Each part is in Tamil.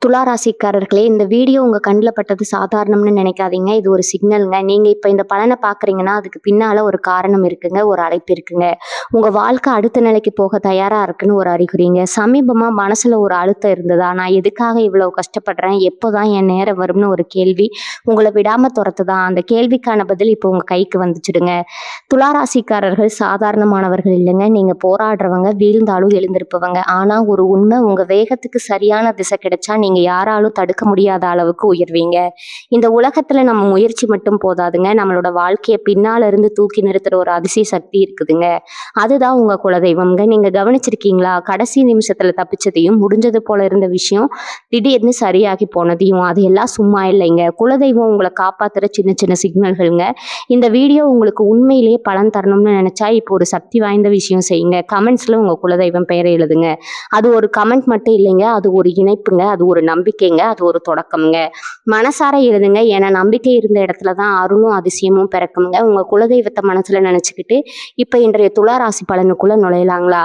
துலா ராசிக்காரர்களே, இந்த வீடியோ உங்க கண்ல பட்டது சாதாரணம்னு நினைக்காதீங்க. இது ஒரு சிக்னல்ங்க. நீங்க இப்ப இந்த பலன பார்க்குறீங்கன்னா, அதுக்கு பின்னால ஒரு காரணம் இருக்குங்க. ஒரு அழைப்பு இருக்குங்க. உங்க வாழ்க்கை அடுத்த நிலைக்கு போக தயாரா இருக்குன்னு ஒரு அறிகுறிங்க. சமீபமா மனசுல ஒரு அழுத்தம் இருந்ததா? நான் எதுக்காக இவ்வளவு கஷ்டப்படுறேன்? எப்போதான் என் நேரம் வரும்னு ஒரு கேள்வி உங்கள விடாம தொரத்துதா? அந்த கேள்விக்கான பதில் இப்போ உங்க கைக்கு வந்துச்சுடுங்க. துலா ராசிக்காரர்கள் சாதாரணமானவர்கள் இல்லைங்க. நீங்க போராடுறவங்க, வீழ்ந்தாலும் எழுந்திருப்பவங்க. ஆனா ஒரு உண்மை, உங்க வேகத்துக்கு சரியான திசை கிடைச்சா நீங்க யாராலும் தடுக்க முடியாத அளவுக்கு உயர்வீங்க. இந்த உலகத்துல நம்ம முயற்சி மட்டும் போதாதுங்க. நம்மளோட வாழ்க்கைய பின்னால இருந்து தூக்கி நிறுத்துற ஒரு அதிசய சக்தி இருக்குதுங்க. அதுதான் உங்க குலதெய்வம்ங்க. நீங்க கவனிச்சிருக்கீங்களா? கடைசி நிமிஷத்துல தப்பிச்சதையும், முடிஞ்சது போல இருந்த விஷயம் திடீர்னு சரியாகி போனதையும். அது எல்லாம் சும்மா இல்லைங்க. குலதெய்வம் உங்களை காப்பாத்துற சின்ன சின்ன சிக்னல்கள்ங்க. இந்த வீடியோ உங்களுக்கு உண்மையிலேயே பலன் தரணும்னு நினைச்சா இப்போ ஒரு சக்தி வாய்ந்த விஷயம் செய்யுங்க. கமெண்ட்ஸ்ல உங்க குலதெய்வம் பெயரை எழுதுங்க. அது ஒரு கமெண்ட் மட்டும் இல்லைங்க. அது ஒரு இணைப்புங்க. அது ஒரு நம்பிக்கைங்க. அது ஒரு தொடக்கம்ங்க. மனசார எழுதுங்க. ஏன்னா நம்பிக்கை இருந்த இடத்துல தான் அருளும் அதிசயமும் பிறக்குங்க. உங்க குலதெய்வத்தை மனசுல நினைச்சுக்கிட்டு இப்ப இன்றைய துலா ராசி பலனுக்குள்ள நுழையலாங்களா?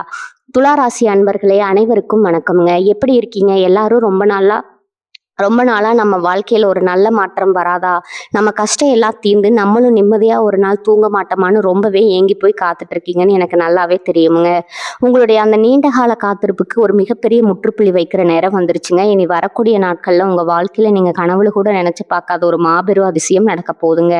துலா ராசி அன்பர்களே, அனைவருக்கும் வணக்கம்ங்க. எப்படி இருக்கீங்க? எல்லாரும் ரொம்ப நாளா நம்ம வாழ்க்கையில ஒரு நல்ல மாற்றம் வராதா? நம்ம கஷ்டம் எல்லாம் தீர்ந்து நம்மளும் நிம்மதியா ஒரு நாள் தூங்க மாட்டோமான்னு ரொம்பவே ஏங்கி போய் காத்துட்டு இருக்கீங்கன்னு எனக்கு நல்லாவே தெரியுமுங்க. உங்களுடைய அந்த நீண்ட கால காத்திருப்புக்கு ஒரு மிகப்பெரிய முற்றுப்புள்ளி வைக்கிற நேரம் வந்துருச்சுங்க. இனி வரக்கூடிய நாட்கள்ல உங்க வாழ்க்கையில நீங்க கனவுல கூட நினைச்சு பார்க்காத ஒரு மாபெரும் அதிசயம் நடக்க போகுதுங்க.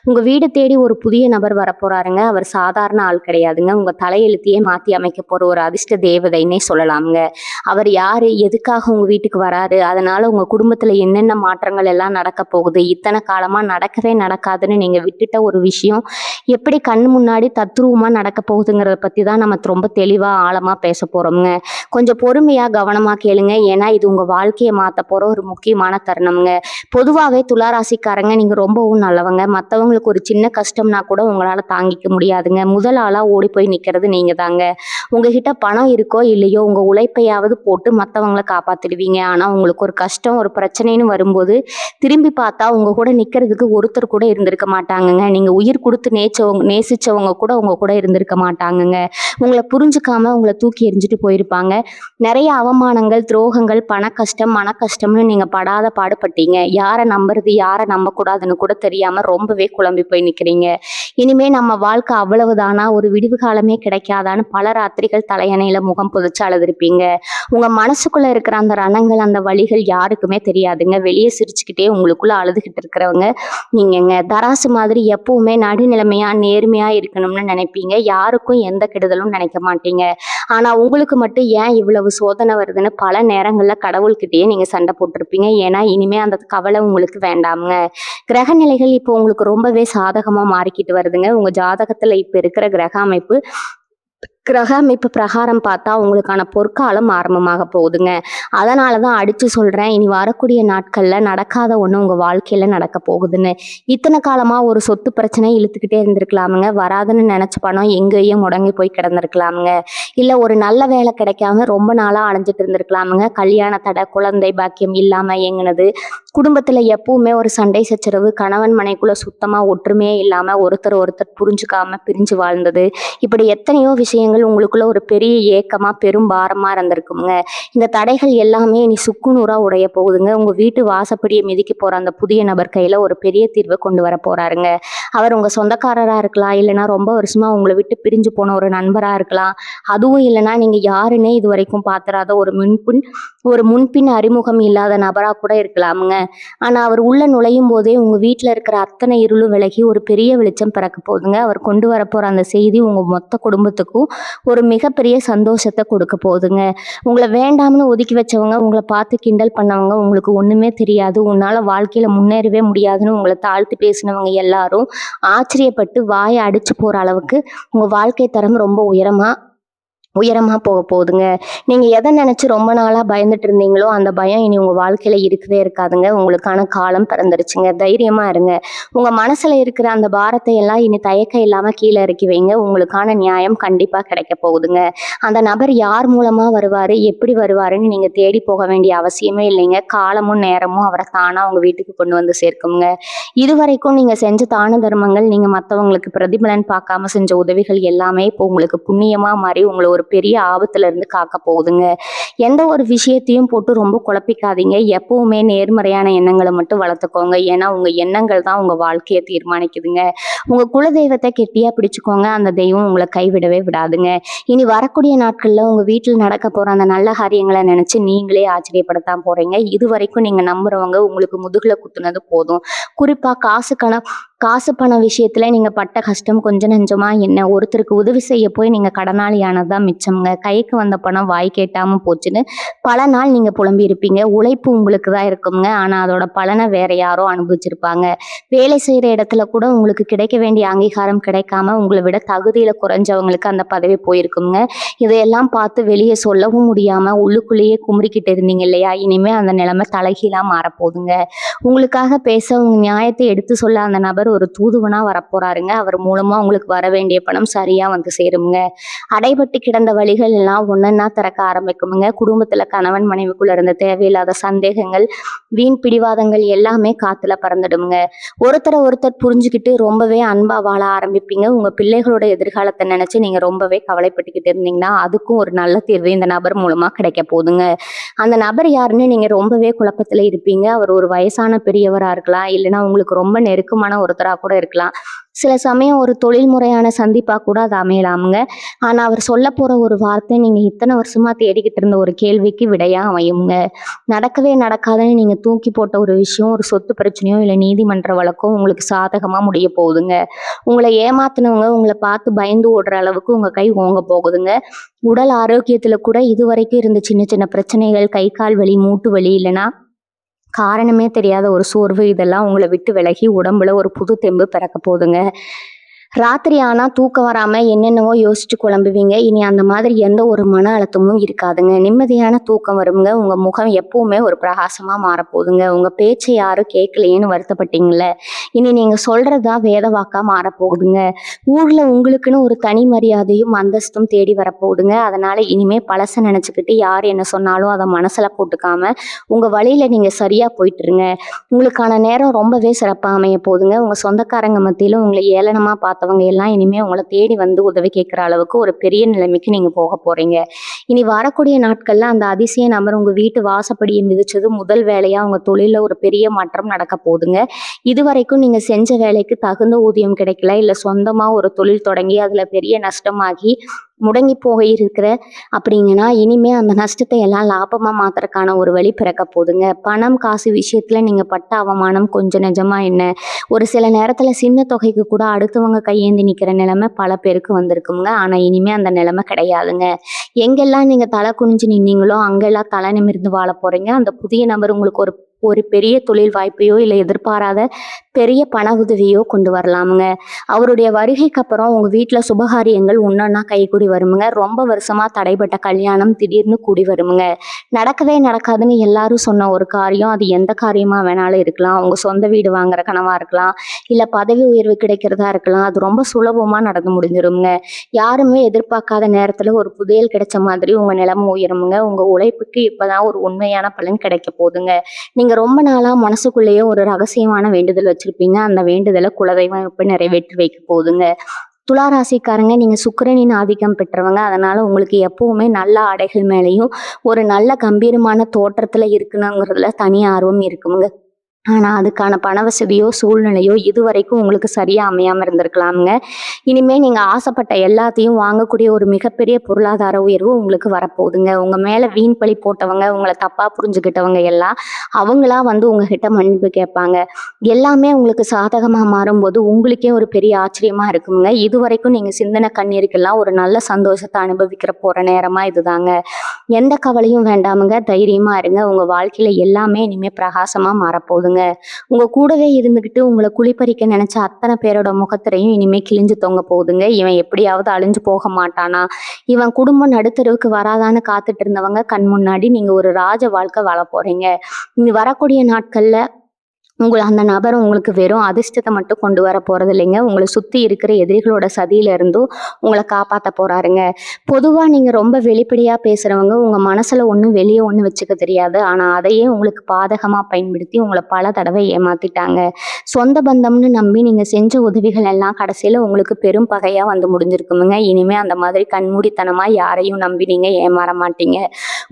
உங்க வீடு தேடி ஒரு புதிய நபர் வரப்போறாருங்க. அவர் சாதாரண ஆள் கிடையாதுங்க. உங்க தலையெழுத்தையே மாத்தி அமைக்க போற ஒரு அதிர்ஷ்ட தேவதைன்னே சொல்லலாமுங்க. அவர் யாரு? எதுக்காக உங்க வீட்டுக்கு வராரு? அதனால உங்க குடும்பத்துல என்னென்ன மாற்றங்கள் எல்லாம் நடக்க போகுது? இத்தனை காலமா நடக்கவே நடக்காதுன்னு நீங்க விட்டுட்ட ஒரு விஷயம் எப்படி கண்ணு முன்னாடி தத்ரூபமா நடக்க போகுதுங்கிறத பத்தி தான் நம்ம ரொம்ப தெளிவா ஆழமா பேச போறோம்ங்க. கொஞ்சம் பொறுமையா கவனமா கேளுங்க. ஏன்னா இது உங்க வாழ்க்கையை மாத்த போற ஒரு முக்கியமான தருணம்ங்க. பொதுவாவே துளாராசிக்காரங்க நீங்க ரொம்பவும் நல்லவங்க. மத்தவங்களுக்கு ஒரு சின்ன கஷ்டம்னா கூட உங்களால தாங்கிக்க முடியாதுங்க. முதல் ஆளா ஓடி போய் நிக்கிறது நீங்க தாங்க. உங்ககிட்ட பணம் இருக்கோ இல்லையோ, உங்க உழைப்பையாவது போட்டு மத்தவங்களை காப்பாத்திடுவீங்க. ஆனா உங்களுக்கு ஒரு கஷ்டம், ஒரு பிரச்சனைன்னு வரும்போது திரும்பி பார்த்தா உங்க கூட நிக்கிறதுக்கு ஒருத்தர் கூட இருந்திருக்க மாட்டாங்கங்க. நீங்க உயிர் கொடுத்து நேசிச்சவங்க கூட உங்க கூட இருந்திருக்க மாட்டாங்கங்க. உங்களை புரிஞ்சுக்காம உங்களை தூக்கி எறிஞ்சிட்டு போயிருப்பாங்க. நிறைய அவமானங்கள், துரோகங்கள், பண கஷ்டம், மன கஷ்டம்னு நீங்க படாத பாடுபட்டீங்க. யாரை நம்புறது, யாரை நம்பக்கூடாதுன்னு கூட தெரியாம ரொம்பவே குழம்பி போய் நிக்கிறீங்க. இனிமே நம்ம வாழ்க்கை அவ்வளவுதானா, ஒரு விடிவு காலமே கிடைக்காதான்னு பல ராத்திரிகள் தலையணையில முகம் புதைச்சு அழுதுருப்பீங்க. உங்க மனசுக்குள்ள இருக்கிற அந்த ரணங்கள், அந்த வலிகள் யாருக்குமே தெரியாதுங்க. வெளியே சிரிச்சுக்கிட்டே உங்களுக்குள்ள அழுதுகிட்டு இருக்கிறவங்க நீங்கங்க. தராசு மாதிரி எப்பவுமே நடுநிலைமையா நேர்மையா இருக்கணும்னு நினைப்பீங்க. யாருக்கும் எந்த கெடுதலும் நினைக்க மாட்டீங்க. ஆனா உங்களுக்கு மட்டும் ஏன் இவ்வளவு சோதனை வருதுன்னு பல நேரங்கள்ல கடவுள்கிட்டயே நீங்க சண்டை போட்டிருப்பீங்க. ஏன்னா இனிமே அந்த கவலை உங்களுக்கு வேண்டாமுங்க. கிரக நிலைகள் இப்போ உங்களுக்கு ரொம்பவே சாதகமா மாறிக்கிட்டு வருதுங்க. உங்க ஜாதகத்துல இப்ப இருக்கிற கிரக அமைப்பு பிரகாரம் பார்த்தா உங்களுக்கான பொற்காலம் ஆரம்பமாக போகுதுங்க. அதனால தான் அடிச்சு சொல்றேன், இனி வரக்கூடிய நாட்கள்ல நடக்காத ஒண்ணு உங்க வாழ்க்கையில நடக்க போகுதுன்னு. இத்தனை காலமா ஒரு சொத்து பிரச்சனை இழுத்துக்கிட்டே இருந்திருக்கலாமுங்க. வராதுன்னு நினைச்ச பணம் எங்கேயும் முடங்கி போய் கிடந்திருக்கலாமுங்க. இல்ல ஒரு நல்ல வேலை கிடைக்காம ரொம்ப நாளா அலைஞ்சிட்டு இருந்திருக்கலாமுங்க. கல்யாண தடை, குழந்தை பாக்கியம் இல்லாம ஏங்குனது, குடும்பத்துல எப்பவுமே ஒரு சண்டை சச்சரவு, கணவன் மனைக்குள்ள சுத்தமா ஒற்றுமையே இல்லாம ஒருத்தர் புரிஞ்சுக்காம பிரிஞ்சு வாழ்ந்தது, இப்படி எத்தனையோ விஷயங்கள் உங்களுக்குள்ள ஒரு பெரிய ஏக்கமா பெரும் பாரமா இருந்திருக்குங்க. இந்த தடைகள் எல்லாமே இனி சுக்குநூறா உடைய போகுதுங்க. உங்க வீட்டு வாசப்படியை மிதிக்க போற அந்த புதிய நபர் கையில ஒரு பெரிய தீர்வை கொண்டு வர போறாருங்க. அவர் உங்க சொந்தக்காரரா இருக்கலாம், இல்லைன்னா ரொம்ப வருஷமா உங்களை விட்டு பிரிஞ்சு போன ஒரு நண்பரா இருக்கலாம். அதுவும் இல்லைன்னா நீங்க யாருன்னே இது வரைக்கும் பாத்திராத ஒரு முன்பின் அறிமுகம் இல்லாத நபரா கூட இருக்கலாமுங்க. ஆனா அவர் உள்ள நுழையும் போதே உங்க வீட்டுல இருக்கிற அத்தனை இருளும் விலகி ஒரு பெரிய வெளிச்சம் பிறக்க போகுதுங்க. அவர் கொண்டு வர போற அந்த செய்தி உங்க மொத்த குடும்பத்துக்கும் ஒரு மிகப்பெரிய சந்தோஷத்தை கொடுக்க போகுதுங்க. உங்களை வேண்டாம்னு ஒதுக்கி வச்சவங்க, உங்களை பார்த்து கிண்டல் பண்ணவங்க, உங்களுக்கு ஒண்ணுமே தெரியாது, உன்னால வாழ்க்கையில முன்னேறவே முடியாதுன்னு உங்களை தாழ்த்தி பேசினவங்க எல்லாரும் ஆச்சரியப்பட்டு வாயை அடிச்சு போற அளவுக்கு உங்க வாழ்க்கை தரம் ரொம்ப உயரமா போக போகுதுங்க. நீங்க எதை நினைச்சு ரொம்ப நாளா பயந்துட்டு இருந்தீங்களோ அந்த பயம் இனி உங்க வாழ்க்கையில இருக்கவே இருக்காதுங்க. உங்களுக்கான காலம் பிறந்துருச்சுங்க. தைரியமா இருங்க. உங்க மனசுல இருக்கிற அந்த பாரத்தை எல்லாம் இனி தயக்கம் இல்லாம கீழே இறக்கி வைங்க. உங்களுக்கான நியாயம் கண்டிப்பா கிடைக்க போகுதுங்க. அந்த நபர் யார் மூலமா வருவாரு, எப்படி வருவாருன்னு நீங்க தேடி போக வேண்டிய அவசியமே இல்லைங்க. காலமும் நேரமும் அவரை தானா உங்க வீட்டுக்கு கொண்டு வந்து சேர்க்குங்க. இதுவரைக்கும் நீங்க செஞ்ச தான தர்மங்கள், நீங்க மற்றவங்களுக்கு பிரதிபலன் பார்க்காம செஞ்ச உதவிகள் எல்லாமே இப்போ உங்களுக்கு புண்ணியமா மாறி உங்களை ஒரு ஒரு பெரிய ஆபத்துல இருந்து காக்க போகுதுங்க. எந்த ஒரு விஷயத்தையும் போட்டு ரொம்ப குழப்பிக்காதீங்க. எப்பவுமே நேர்மறையான எண்ணங்கள மட்டும் வளர்த்துக்கோங்க. ஏன்னா, உங்க எண்ணங்கள் தான் உங்க வாழ்க்கைய தீர்மானிக்குதுங்க. உங்க குலதெய்வத்த கெட்டியா பிடிச்சுக்கோங்க. அந்த தெய்வம் உங்கள கைவிடவே விடாதுங்க. இனி வரக்கூடிய நாட்கள்ல உங்க வீட்ல நடக்க போற அந்த நல்ல காரியங்கள நினைச்சு நீங்களே ஆச்சரியப்படத்தான் போறீங்க. இதுவரைக்கும் நீங்க நம்புறவங்க உங்களுக்கு முதுகுல குத்துனது போதும். குறிப்பா காசு பணம் விஷயத்துல நீங்க பட்ட கஷ்டம் கொஞ்சம் நெஞ்சமா என்ன? ஒருத்தருக்கு உதவி செய்ய போய் நீங்க கடனாளி ஆனது தான் மிச்சம்ங்க. கைக்கு வந்த பணம் வாய்க்கு எட்டாம போச்சுன்னு பல நாள் நீங்க புலம்பியிருப்பீங்க. உழைப்பு உங்களுக்கு தான் இருக்கும்ங்க. ஆனா அதோட பலன வேற யாரோ அனுபவிச்சிருப்பாங்க. வேலை செய்ற இடத்துல கூட உங்களுக்கு கிடைக்க வேண்டிய அங்கீகாரம் கிடைக்காம உங்கள விட தகுதியில குறைஞ்சவங்களுக்கு அந்த பதவி போயிருக்கும்ங்க. இதையெல்லாம் பார்த்து வெளிய சொல்லவும் முடியாம உள்ளுக்குள்ளேயே குமுறிக்கிட்டு இருந்தீங்க இல்லையா? இனிமே அந்த நிலைமை தலைகீழா மாறப்போகுதுங்க. உங்களுக்காக பேச, உங்க நியாயத்தை எடுத்து சொல்ல அந்த நபர் ஒரு தூதுவனா வரப்போறாருங்க. அவர் மூலமா உங்களுக்கு வர வேண்டிய பணம் சரியா வந்து சேரும்ங்க. அடைபட்டு கிடந்த வழிகள் எல்லாம் ஒன்னொன்னா திறக்க ஆரம்பிக்குமுங்க. குடும்பத்துல கணவன் மனைவிக்குள்ள இருந்த தேவையில்லாத சந்தேகங்கள், வீண் பிடிவாதங்கள் எல்லாமே காத்துல பறந்துடுமுங்க. ஒருத்தரை ஒருத்தர் புரிஞ்சுக்கிட்டு ரொம்பவே அன்பா வாழ ஆரம்பிப்பீங்க. உங்க பிள்ளைகளோட எதிர்காலத்தை நினைச்சு நீங்க ரொம்பவே கவலைப்பட்டுக்கிட்டு இருந்தீங்கன்னா அதுக்கும் ஒரு நல்ல தீர்வு இந்த நபர் மூலமா கிடைக்க போகுதுங்க. அந்த நபர் யாருன்னு நீங்க ரொம்பவே குழப்பத்துல இருப்பீங்க. அவர் ஒரு வயசான பெரியவரா இருக்கலாம், இல்லைன்னா உங்களுக்கு ரொம்ப நெருக்கமான ஒருத்தரா கூட இருக்கலாம். சில சமயம் ஒரு தொழில் முறையான சந்திப்பா கூட அது அமையலாமுங்க. ஆனா அவர் சொல்ல போற ஒரு வார்த்தை நீங்க இத்தனை வருஷமா தேடிக்கிட்டு இருந்த ஒரு கேள்விக்கு விடையா அமையுங்க. நடக்கவே நடக்காதுன்னு நீங்க தூக்கி போட்ட ஒரு விஷயம், ஒரு சொத்து பிரச்சனையோ இல்ல நீதிமன்ற வழக்கோ உங்களுக்கு சாதகமா முடிய போகுதுங்க. உங்களை ஏமாத்துனவங்க உங்களை பார்த்து பயந்து ஓடுற அளவுக்கு உங்க கை ஓங்க போகுதுங்க. உடல் ஆரோக்கியத்துல கூட இதுவரைக்கும் இருந்த சின்ன சின்ன பிரச்சனைகள், கை கால் வலி, மூட்டு வலி, இல்லைன்னா காரணமே தெரியாத ஒரு சோர்வு, இதெல்லாம் உங்களை விட்டு விலகி உடம்புல ஒரு புது தெம்பு பிறக்க போகுதுங்க. ராத்திரி ஆனா தூக்கம் வராம என்னென்னவோ யோசிச்சு குழம்புவீங்க. இனி அந்த மாதிரி எந்த ஒரு மன அழுத்தமும் இருக்காதுங்க. நிம்மதியான தூக்கம் வருங்க. உங்க முகம் எப்பவுமே ஒரு பிரகாசமா மாறப்போகுதுங்க. உங்க பேச்சை யாரும் கேட்கலையேன்னு வருத்தப்பட்டீங்கல்ல, இனி நீங்க சொல்றதுதான் வேத வாக்கா மாறப்போகுதுங்க. ஊர்ல உங்களுக்குன்னு ஒரு தனி மரியாதையும் அந்தஸ்தும் தேடி வரப்போகுதுங்க. அதனால இனிமே பழச நினைச்சுக்கிட்டு யார் என்ன சொன்னாலும் அதை மனசுல போட்டுக்காம உங்க வழியில நீங்க சரியா போயிட்டுருங்க. உங்களுக்கான நேரம் ரொம்பவே சிறப்பா அமைய போகுதுங்க. உங்க சொந்தக்காரங்க மத்தியில உங்களை ஏளனமா பார்த்தவங்க எல்லாம் இனிமே உங்களை தேடி வந்து உதவி கேட்குற அளவுக்கு ஒரு பெரிய நிலைமைக்கு நீங்க போக போறீங்க. இனி வரக்கூடிய நாட்கள்ல அந்த அதிசய நபர் உங்க வீட்டு வாசப்படியை மிதிச்சது முதல் வேலையா உங்க தொழில ஒரு பெரிய மாற்றம் நடக்க போகுதுங்க. இதுவரைக்கும் நீங்க செஞ்ச வேலைக்கு தகுந்த ஊதியம் கிடைக்கல, இல்ல சொந்தமா ஒரு தொழில் தொடங்கி அதுல பெரிய நஷ்டமாகி முடங்கி போக இருக்கிற அப்படிங்கன்னா இனிமே அந்த நஷ்டத்தை எல்லாம் லாபமா மாத்துறதுக்கான ஒரு வழி பிறக்க போகுதுங்க. பணம் காசு விஷயத்துல நீங்க பட்ட அவமானம் கொஞ்சம் நிஜமா என்ன, ஒரு சில நேரத்துல சின்ன தொகைக்கு கூட அடுத்தவங்க கையேந்தி நிக்கிற நிலைமை பல பேருக்கு வந்திருக்குங்க. ஆனா இனிமே அந்த நிலைமை கிடையாதுங்க. எங்கெல்லாம் நீங்க தலை குனிஞ்சு நின்னீங்களோ அங்கெல்லாம் தலை நிமிர்ந்து வாழ போறீங்க. அந்த புதிய நபர் உங்களுக்கு ஒரு ஒரு பெரிய தொழில் வாய்ப்பையோ இல்லை எதிர்பாராத பெரிய பண உதவியோ கொண்டு வரலாமுங்க. அவருடைய வருகைக்கு அப்புறம் உங்க வீட்டுல சுபகாரியங்கள் ஒன்னொன்னா கைகூடி வருமுங்க. ரொம்ப வருஷமா தடைப்பட்ட கல்யாணம் திடீர்னு கூடி வருமுங்க. நடக்கவே நடக்காதுன்னு எல்லாரும் சொன்ன ஒரு காரியம், அது எந்த காரியமா வேணாலும் இருக்கலாம். உங்க சொந்த வீடு வாங்குற கனவா இருக்கலாம், இல்ல பதவி உயர்வு கிடைக்கிறதா இருக்கலாம். அது ரொம்ப சுலபமா நடந்து முடிஞ்சிருமுங்க. யாருமே எதிர்பார்க்காத நேரத்துல ஒரு புதையல் கிடைச்ச மாதிரி உங்க நிலைமை உயருமுங்க. உங்க உழைப்புக்கு இப்பதான் ஒரு உண்மையான பலன் கிடைக்க போகுதுங்க. நீங்க ரொம்ப நாளா மனசுக்குள்ளேயே ஒரு ரகசியமான வேண்டுதல் வச்சிருப்பீங்க. அந்த வேண்டுதலை குலதெய்வம் இப்ப நிறைவேற்றி வைக்க போகுதுங்க. துலா ராசிக்காரங்க, நீங்க சுக்கிரனின் ஆதிக்கம் பெற்றவங்க. அதனால உங்களுக்கு எப்பவுமே நல்ல ஆடைகள் மேலேயும் ஒரு நல்ல கம்பீரமான தோற்றத்துல இருக்கணுங்கிறதுல தனி ஆர்வம் இருக்குங்க. ஆனா அதுக்கான பண வசதியோ சூழ்நிலையோ இதுவரைக்கும் உங்களுக்கு சரியா அமையாம இருந்திருக்கலாமுங்க. இனிமே நீங்க ஆசைப்பட்ட எல்லாத்தையும் வாங்கக்கூடிய ஒரு மிகப்பெரிய பொருளாதார உயர்வு உங்களுக்கு வரப்போகுதுங்க. உங்க மேல வீண் பழி போட்டவங்க, உங்களை தப்பா புரிஞ்சுக்கிட்டவங்க எல்லாம் அவங்களா வந்து உங்ககிட்ட மன்னிப்பு கேட்பாங்க. எல்லாமே உங்களுக்கு சாதகமா மாறும்போது உங்களுக்கே ஒரு பெரிய ஆச்சரியமா இருக்குங்க. இதுவரைக்கும் நீங்க சிந்தனை கண்ணீருக்கெல்லாம் ஒரு நல்ல சந்தோஷத்தை அனுபவிக்கிற போற நேரமா இதுதாங்க. எந்த கவலையும் வேண்டாமுங்க. தைரியமா இருங்க. உங்க வாழ்க்கையில எல்லாமே இனிமே பிரகாசமா மாறப்போகுதுங்க. உங்க கூடவே இருந்துகிட்டு உங்களை குளிப்பறிக்க நினைச்ச அத்தனை பேரோட முகத்திரையும் இனிமே கிழிஞ்சு தொங்க போகுதுங்க. இவன் எப்படியாவது அழிஞ்சு போக மாட்டானா, இவன் குடும்பம் நடுத்தருவுக்கு வராதான்னு காத்துட்டு இருந்தவங்க கண் முன்னாடி நீங்க ஒரு ராஜ வாழ்க்கை வாழ போறீங்க. இனி வரக்கூடிய நாட்கள்ல அந்த நபர் உங்களுக்கு வெறும் அதிர்ஷ்டத்த மட்டும் கொண்டு வர போறது இல்லைங்க. உங்கள சுத்தி இருக்கிற எதிரிகளோட சதியில இருந்தும் உங்கள காப்பாத்த போறாருங்க. பொதுவா நீங்க ரொம்ப வெளிப்படையா பேசுறவங்க, உங்க மனசுல ஒண்ணு, வெளிய ஒண்ணு வச்சுக்க தெரியாது. ஆனா, அதையே உங்களுக்கு பாதகமா பயன்படுத்தி உங்கள பல தடவை ஏமாத்திட்டாங்க. சொந்த பந்தம்னு நம்பி நீங்க செஞ்ச உதவிகள் எல்லாம் கடைசியில உங்களுக்கு பெரும் பகையா வந்து முடிஞ்சிருக்குமுங்க. இனிமே அந்த மாதிரி கண்மூடித்தனமா யாரையும் நம்பி நீங்க ஏமாற மாட்டீங்க.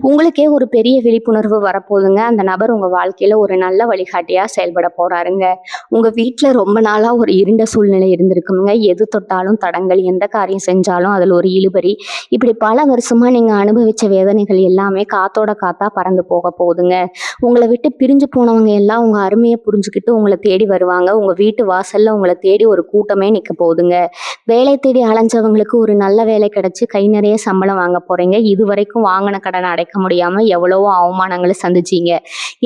உங்களுக்கே ஒரு பெரிய விழிப்புணர்வு வரப்போகுதுங்க. அந்த நபர் உங்க வாழ்க்கையில ஒரு நல்ல வழிகாட்டியா செயல்பட போறாருங்க. உங்க வீட்ல ரொம்ப நாளா ஒரு இருண்ட சூழ்நிலை இருந்திருக்குங்க. எது தொட்டாலும் தடங்கல், எந்த காரியம் செஞ்சாலும் அதுல ஒரு இழுபறி. இப்படி பல வருஷமா நீங்க அனுபவிச்ச வேதனைகள் எல்லாமே காத்தோட காத்தா பறந்து போக போகுதுங்க. உங்கள விட்டு பிரிஞ்சு போனவங்க எல்லாம் உங்க அருமைய புரிஞ்சுக்கிட்டு உங்கள தேடி வருவாங்க. உங்க வீட்டு வாசல்ல உங்கள தேடி ஒரு கூட்டமே நிக்க போகுதுங்க. வேலை தேடி அலைஞ்சவங்களுக்கு ஒரு நல்ல வேலை கிடைச்சு கை நிறைய சம்பளம் வாங்க போறீங்க. இதுவரைக்கும் வாங்கின கடனை அடைக்க முடியாம எவ்வளவோ அவமானங்களை சந்திச்சீங்க.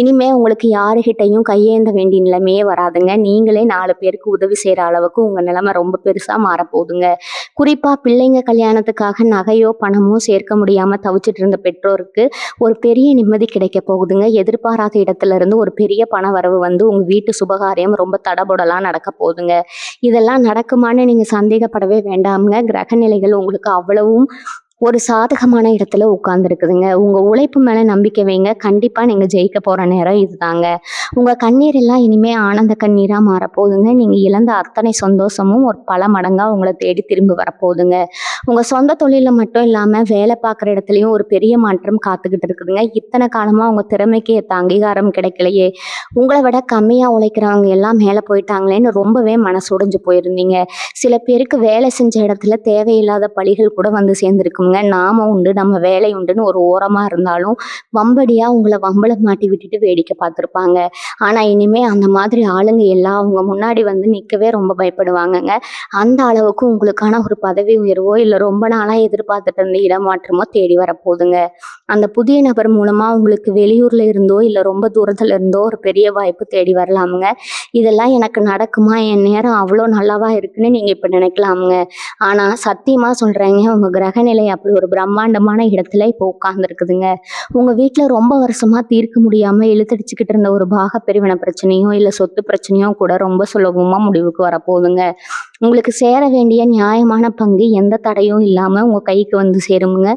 இனிமே உங்களுக்கு யாருகிட்டையும் கையேந்த வேண்டிய நிலைமையே வராதுங்க. நீங்களே 4 பேருக்கு உதவி செய்யற அளவுக்கு உங்க நிலைமை ரொம்ப பெருசா மாறப்போகுதுங்க. குறிப்பா பிள்ளைங்க கல்யாணத்துக்காக நகையோ பணமோ சேர்க்க முடியாம தவிச்சிட்டு இருந்த பெற்றோருக்கு ஒரு பெரிய நிம்மதி கிடைக்க போகுதுங்க. எதிர்பாராத இடத்துல இருந்து ஒரு பெரிய பண வரவு வந்து உங்க வீட்டு சுபகாரியம் ரொம்ப தடபுடலா நடக்க போகுதுங்க. இதெல்லாம் நடக்குமான்னு நீங்க சந்தேகப்படவே வேண்டாமுங்க. கிரக நிலைகள் உங்களுக்கு அவ்வளவும் ஒரு சாதகமான இடத்துல உட்கார்ந்துருக்குதுங்க. உங்க உழைப்பு மேல நம்பிக்கை வைங்க. கண்டிப்பா நீங்க ஜெயிக்க போற நேரம் இதுதாங்க. உங்க கண்ணீர் எல்லாம் இனிமே ஆனந்த கண்ணீரா மாறப்போகுதுங்க. நீங்க இழந்த அத்தனை சந்தோஷமும் ஒரு பல மடங்கா உங்களை தேடி திரும்பி வரப்போகுதுங்க. உங்க சொந்த தொழில மட்டும் இல்லாம வேலை பார்க்குற இடத்துலயும் ஒரு பெரிய மாற்றம் காத்துக்கிட்டு இருக்குதுங்க. இத்தனை காலமா உங்க திறமைக்கு ஏத்த அங்கீகாரம் கிடைக்கலையே, உங்களை விட கம்மியா உழைக்கிறவங்க எல்லாம் மேல போயிட்டாங்களேன்னு ரொம்பவே மனசு உடைஞ்சு போயிருந்தீங்க. சில பேருக்கு வேலை செஞ்ச இடத்துல தேவையில்லாத பழிகள் கூட வந்து சேர்ந்துருக்குங்க. நாம உண்டு, நம்ம வேலை உண்டுன்னு ஒரு ஓரமா இருந்தாலும் வம்படியா உங்களை வம்பள மாட்டி விட்டுட்டு வேடிக்கை பார்த்துருப்பாங்க. ஆனா இனிமே அந்த மாதிரி ஆளுங்க எல்லாம் அவங்க முன்னாடி வந்து நிக்கவே ரொம்ப பயப்படுவாங்கங்க. அந்த அளவுக்கு உங்களுக்கான ஒரு பதவி உயர்வோ இல்ல ரொம்ப நாளா எதிர்பார்த்துட்டு இருந்த இடமாற்றமோ தேடி வரப்போகுதுங்க. அந்த புதிய நபர் மூலமா உங்களுக்கு வெளியூர்ல இருந்தோ இல்ல ரொம்ப தூரத்துல இருந்தோ ஒரு பெரிய வாய்ப்பு தேடி வரலாமுங்க. இதெல்லாம் எனக்கு நடக்குமா, என் நேரம் அவ்வளோ நல்லாவா இருக்குன்னு நீங்க இப்ப நினைக்கலாமுங்க. ஆனா சத்தியமா சொல்றேங்க, உங்க கிரக நிலை அப்படி ஒரு பிரம்மாண்டமான இடத்துல இப்போ உட்கார்ந்துருக்குதுங்க. உங்க வீட்டுல ரொம்ப வருஷமா தீர்க்க முடியாம இழுத்தடிச்சுக்கிட்டு இருந்த ஒரு பாக பிரிவினை பிரச்சனையோ இல்ல சொத்து பிரச்சனையோ கூட ரொம்ப சுலபமா முடிவுக்கு வரப்போகுதுங்க. உங்களுக்கு சேர வேண்டிய நியாயமான பங்கு எந்த தடையும் இல்லாம உங்க கைக்கு வந்து சேருமுங்க.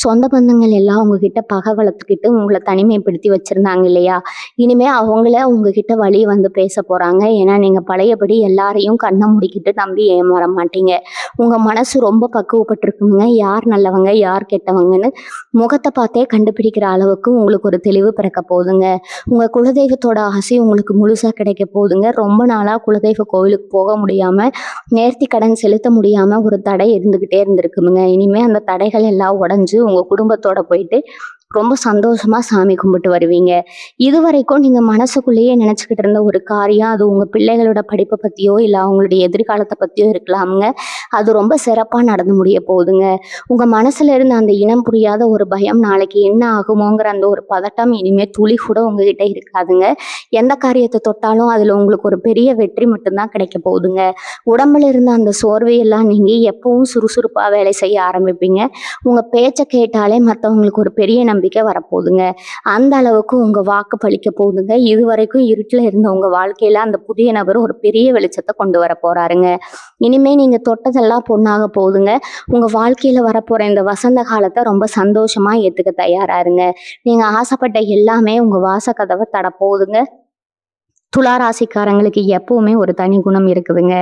சொந்த பந்தங்கள் எல்லாம் உங்ககிட்ட பகை வளர்த்துக்கிட்டு உங்களை தனிமைப்படுத்தி வச்சிருந்தாங்க இல்லையா, இனிமே அவங்கள உங்ககிட்ட வழி வந்து பேச போறாங்க. ஏன்னா நீங்க பழையபடி எல்லாரையும் கண்ணை முடிக்கிட்டு நம்பி ஏமாற மாட்டீங்க. உங்க மனசு ரொம்ப பக்குவப்பட்டிருக்குங்க. யார் நல்லவங்க யார் கெட்டவங்கன்னு முகத்தை பார்த்தே கண்டுபிடிக்கிற அளவுக்கு உங்களுக்கு ஒரு தெளிவு பிறக்க போகுதுங்க. உங்க குலதெய்வத்தோட ஆசை உங்களுக்கு முழுசா கிடைக்க போகுதுங்க. ரொம்ப நாளா குலதெய்வ கோவிலுக்கு போக முடியாம, நேர்த்தி கடன் செலுத்த முடியாம ஒரு தடை இருந்துகிட்டே இருந்திருக்குங்க. இனிமே அந்த தடைகள் எல்லாம் உடைஞ்சு உங்க குடும்பத்தோட போயிட்டு ரொம்ப சந்தோஷமா சாமி கும்பிட்டு வருவீங்க. இதுவரைக்கும் நீங்க மனசுக்குள்ளேயே நினைச்சுக்கிட்டு இருந்த ஒரு காரியம், அது உங்க பிள்ளைகளோட படிப்பை பத்தியோ இல்ல அவங்களுடைய எதிர்காலத்தை பத்தியோ இருக்கலாமுங்க. அது ரொம்ப சிறப்பா நடந்து முடிய போகுதுங்க. உங்க மனசுல இருந்த அந்த இனம் புரியாத ஒரு பயம், நாளைக்கு என்ன ஆகுமோங்கிற அந்த ஒரு பதட்டம் இனிமே துளி கூட உங்ககிட்ட இருக்காதுங்க. எந்த காரியத்தை தொட்டாலும் அதுல உங்களுக்கு ஒரு பெரிய வெற்றி மட்டும்தான் கிடைக்க போகுதுங்க. உடம்புல இருந்த அந்த சோர்வை எல்லாம் நீங்க எப்பவும் சுறுசுறுப்பா வேலை செய்ய ஆரம்பிப்பீங்க. உங்க பேச்சை கேட்டாலே மற்றவங்களுக்கு ஒரு பெரிய நம்பிக்கை வரப்போகுதுங்க. அந்த அளவுக்கு உங்க வாக்கு பலிக்க போகுதுங்க. இதுவரைக்கும் இருட்டுல இருந்த உங்க வாழ்க்கையில அந்த புதிய நபர் ஒரு பெரிய வெளிச்சத்தை கொண்டு வர போறாருங்க. இனிமே நீங்க தொட்டதெல்லாம் பொண்ணாக போகுதுங்க. உங்க வாழ்க்கையில வரப்போற இந்த வசந்த காலத்தை ரொம்ப சந்தோஷமா ஏத்துக்க தயாரா இருங்க. நீங்க ஆசைப்பட்ட எல்லாமே உங்க வாச கதவை தட போகுதுங்க. துலா ராசிக்காரங்களுக்கு எப்பவுமே ஒரு தனி குணம் இருக்குதுங்க.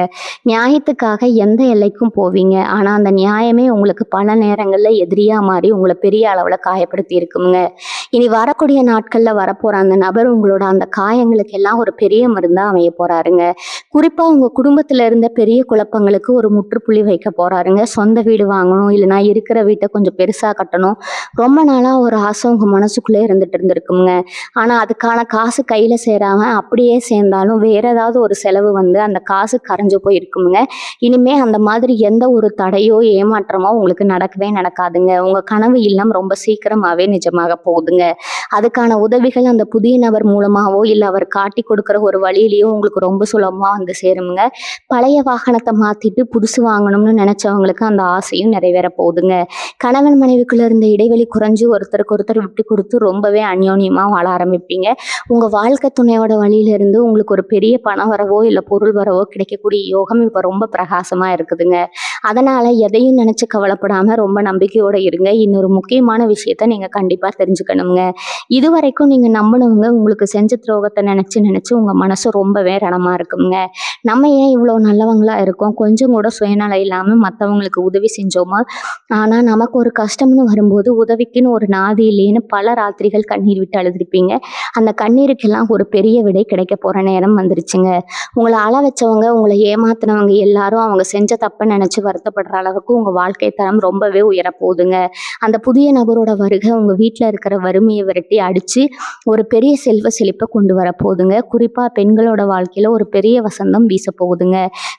நியாயத்துக்காக எந்த எல்லைக்கும் போவீங்க. ஆனா அந்த நியாயமே உங்களுக்கு பல நேரங்கள்ல எதிரியா மாறி உங்களை பெரிய அளவுல காயப்படுத்தி இருக்குங்க. இனி வரக்கூடிய நாட்கள்ல வரப்போற அந்த நபர் உங்களோட அந்த காயங்களுக்கு எல்லாம் ஒரு பெரிய மருந்தா அமைய போறாருங்க. குறிப்பா உங்க குடும்பத்துல இருந்த பெரிய குழப்பங்களுக்கு ஒரு முற்றுப்புள்ளி வைக்க போறாருங்க. சொந்த வீடு வாங்கணும், இல்லைன்னா இருக்கிற வீட்டை கொஞ்சம் பெருசா கட்டணும், ரொம்ப நாளா ஒரு ஆசை உங்க மனசுக்குள்ளே இருந்துட்டு இருந்திருக்குங்க. ஆனா அதுக்கான காசு கையில சேராம அப்படியே சேர்ந்தாலும் வேற ஏதாவது ஒரு செலவு வந்து அந்த காசு கரைஞ்சு போயிருக்குங்க. இனிமே அந்த மாதிரி எந்த ஒரு தடையோ ஏமாற்றமோ உங்களுக்கு நடக்கவே நடக்காதுங்க. உங்க கனவு இல்லம் ரொம்ப சீக்கிரமாவே நிஜமாக போகுதுங்க. அதுக்கான உதவிகள் அந்த புதிய நபர் மூலமாவோ இல்ல அவர் காட்டி கொடுக்குற ஒரு வழியிலையோ உங்களுக்கு ரொம்ப சுலபமா வந்து சேருமுங்க. பழைய வாகனத்தை மாத்திட்டு புதுசு வாங்கணும்னு நினைச்சவங்களுக்கு அந்த ஆசையும் நிறைவேற போகுதுங்க. கணவன் மனைவிக்குள்ள இருந்த இடைவெளி குறைஞ்சு ஒருத்தருக்கு ஒருத்தர் விட்டு கொடுத்து ரொம்பவே அந்யோன்யமா வாழ ஆரம்பிப்பீங்க. உங்க வாழ்க்கை துணையோட வழியில இருந்து உங்களுக்கு ஒரு பெரிய பண வரவோ, இல்ல பொருள் வரவோ கிடைக்கக்கூடிய யோகம் இப்ப ரொம்ப பிரகாசமா இருக்குதுங்க. அதனால எதையும் நினைச்சு கவலைப்படாம ரொம்ப நம்பிக்கையோட இருங்க. இன்னொரு முக்கியமான விஷயத்த நீங்க கண்டிப்பா தெரிஞ்சுக்கணுங்க. இதுவரைக்கும் நீங்க நம்புனவங்க உங்களுக்கு செஞ்ச துரோகத்த நினைச்சு நினைச்சு உங்க மனசு ரொம்பவே ரணமா இருக்குங்க. நம்ம ஏன் இவ்வளோ நல்லவங்களா இருக்கோம்? கொஞ்சம் கூட சுயநலம் இல்லாம மத்தவங்களுக்கு உதவி செஞ்சோமா? ஆனா நமக்கு ஒரு கஷ்டம்னு வரும்போது உதவிக்குன்னு ஒரு நாதி இல்லையேன்னு பல ராத்திரிகள் கண்ணீர் விட்டு அழுதுருப்பீங்க. அந்த கண்ணீருக்கெல்லாம் ஒரு பெரிய விடை கிடைக்க போற நேரம் வந்துருச்சுங்க. உங்கள அழ வச்சவங்க, உங்கள ஏமாத்துனவங்க எல்லாரும் அவங்க செஞ்ச தப்ப நினைச்சு வருத்தப்படுற அளவுக்கு உங்க வாழ்க்கை தரம் ரொம்பவே உயரப்போகுதுங்க. அந்த புதிய நபரோட வருகை உங்க வீட்ல இருக்கிற வறுமைய விரட்டி அடிச்சு ஒரு பெரிய செல்வ செழிப்ப கொண்டு வரப்போகுதுங்க. குறிப்பா பெண்களோட வாழ்க்கையில ஒரு பெரிய வசந்தம் வீசப்போகுதுங்க.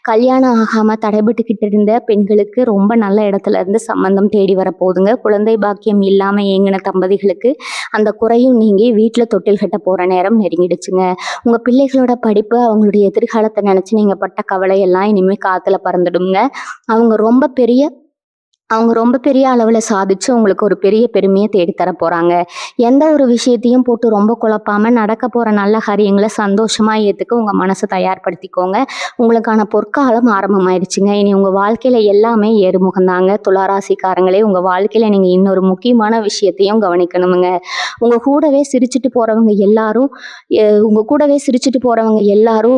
கல்யாணம் ஆகாம தடைபட்டுக்கிட்டு இருந்த பெண்களுக்கு ரொம்ப நல்ல இடத்துல இருந்து சம்மந்தம் தேடி வரப்போகுதுங்க. குழந்தை பாக்கியம் இல்லாம ஏங்கின தம்பதிகளுக்கு அந்த குறையும் நீங்கி வீட்ல தொட்டில் கட்ட போற நேரம் நெருங்கிடுச்சுங்க. உங்க பிள்ளைகளோட படிப்பு, அவங்களுடைய எதிர்காலத்த நினைச்சு நீங்க பட்ட கவலை எல்லாம் இனிமே காத்துல பறந்துடுங்க. அவங்க ரொம்ப பெரிய அவங்க ரொம்ப பெரிய அளவுல சாதிச்சு உங்களுக்கு ஒரு பெரிய பெருமைய தேடி தர போறாங்க. எந்த ஒரு விஷயத்தையும் போட்டு ரொம்ப குழப்பாம நடக்க போற நல்ல காரியங்கள சந்தோஷமா ஏத்துக்க உங்க மனச தயார்படுத்திக்கோங்க. உங்களுக்கான பொற்காலம் ஆரம்பமாயிருச்சுங்க. இனி உங்க வாழ்க்கையில எல்லாமே ஏறுமுகம் தாங்க. துளாராசிக்காரங்களே, உங்க வாழ்க்கையில நீங்க இன்னொரு முக்கியமான விஷயத்தையும் கவனிக்கணுமுங்க. உங்க கூடவே சிரிச்சுட்டு போறவங்க எல்லாரும்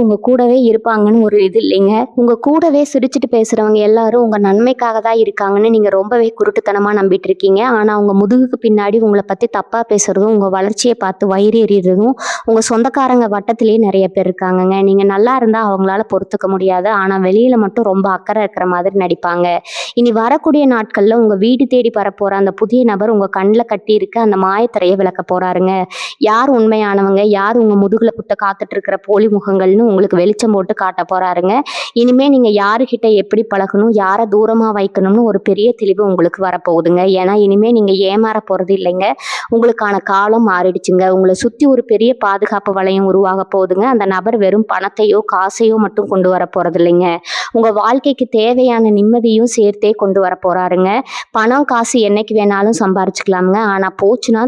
உங்க கூடவே இருப்பாங்கன்னு ஒரு இது இல்லைங்க. உங்க கூடவே சிரிச்சுட்டு பேசுறவங்க எல்லாரும் உங்க நன்மைக்காக தான் இருக்காங்கன்னு நீங்க ரொம்பவே குருட்டுத்தனமா நம்பிட்டு இருக்கீங்க. ஆனா உங்க முதுகுக்கு பின்னாடி உங்களை பத்தி தப்பா பேசுறதும், உங்க வளர்ச்சியை பார்த்து வயிறு எறியறதும் உங்க சொந்தக்காரங்க வட்டத்திலேயே நிறைய பேர் இருக்காங்கங்க. நீங்க நல்லா இருந்தா அவங்களால பொறுத்துக்க முடியாது. ஆனா வெளியில மட்டும் ரொம்ப அக்கறை இருக்கிற மாதிரி நடிப்பாங்க. இனி வரக்கூடிய நாட்கள்ல உங்க வீடு தேடி வரப்போற அந்த புதிய நபர் உங்க கண்ணுல கட்டி இருக்க அந்த மாயத்திரையை விளக்க போறாருங்க. யார் உண்மையானவங்க, யார் உங்க முதுகுல குத்த காத்துட்டு இருக்கிற போலி முகங்கள்னு உங்களுக்கு வெளிச்சம் போட்டு காட்ட போறாருங்க. இனிமே நீங்க யாருகிட்ட எப்படி பழகணும், யாரை தூரமா வைக்கணும்னு ஒரு பெரிய தெளிவு உங்களுக்கு வரப்போகுதுங்க. ஏன்னா இனிமே நீங்க ஏமாற போறது இல்லைங்க. உங்களுக்கான காலம் மாறிடுச்சுங்க. உங்களை சுத்தி ஒரு பெரிய பாதுகாப்பு வளையம் உருவாக போகுதுங்க. அந்த நபர் வெறும் பணத்தையோ காசையோ மட்டும் கொண்டு வர போறது இல்லைங்க. உங்க வாழ்க்கைக்கு தேவையான நிம்மதியும் சேர்த்தே கொண்டு வர போறாருங்க. பணம் காசு என்னைக்கு வேணாலும் சம்பாரிச்சுக்கலாமுங்க. ஆனா போச்சுன்னா